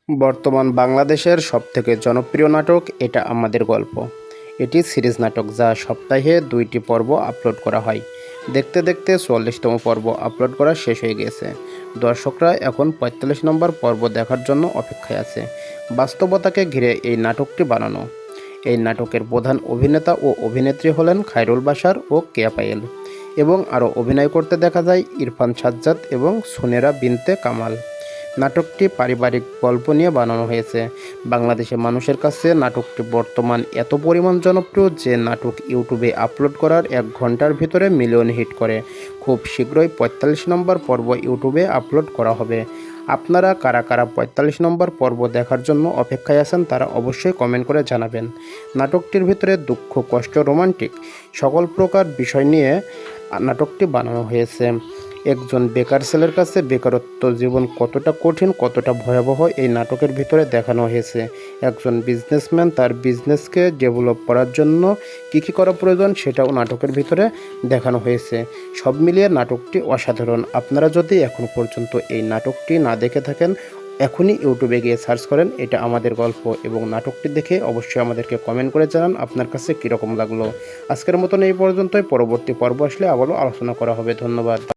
বর্তমান বাংলাদেশের সবথেকে জনপ্রিয় নাটক এটা আমাদের গল্প। এটি সিরিজ নাটক যা সপ্তাহে 2টি পর্ব আপলোড করা হয়। দেখতে দেখতে 44তম পর্ব আপলোড করা শেষ হয়ে গেছে। দর্শকরা এখন 45 নম্বর পর্ব দেখার জন্য অপেক্ষায় আছে। বাস্তবতাকে ঘিরে এই নাটকটি বানানো। এই নাটকের প্রধান অভিনেতা ও অভিনেত্রী হলেন খায়রুল বাশার ও কেয়া পায়েল, এবং আরও অভিনয় করতে দেখা যায় ইরফান সাজ্জাদ এবং সুনেরা বিনতে কামাল। নাটকটি পারিবারিক গল্প নিয়ে বানানো হয়েছে। বাংলাদেশের মানুষের কাছে নাটকটি বর্তমান এত পরিমাণ জনপ্রিয় যে নাটক ইউটিউবে আপলোড করার 1 ঘন্টার ভিতরে মিলিয়ন হিট করে। খুব শীঘ্রই 45 নম্বর পর্ব ইউটিউবে আপলোড করা হবে। আপনারা কারা কারা 45 নম্বর পর্ব দেখার জন্য অপেক্ষায় আছেন তারা অবশ্যই কমেন্ট করে জানাবেন। নাটকটির ভিতরে দুঃখ, কষ্ট, রোমান্টিক সকল প্রকার বিষয় নিয়ে নাটকটি বানানো হয়েছে। একজন বেকার ছেলের কাছে বেকারত্ব জীবন কতটা কঠিন, কতটা ভয়াবহ এই নাটকের ভিতরে দেখানো হয়েছে। একজন বিজনেসম্যান তার বিজনেসকে ডেভেলপ করার জন্য কী কী করা প্রয়োজন সেটাও নাটকের ভিতরে দেখানো হয়েছে। সব মিলিয়ে নাটকটি অসাধারণ। আপনারা যদি এখন পর্যন্ত এই নাটকটি না দেখে থাকেন, এখনই ইউটিউবে গিয়ে সার্চ করেন এটা আমাদের গল্প এবং নাটকটি দেখে অবশ্যই আমাদেরকে কমেন্ট করে জানান আপনার কাছে কীরকম লাগলো। আজকের মতন এই পর্যন্তই। পরবর্তী পর্ব আসলে আবারও আলোচনা করা হবে। ধন্যবাদ।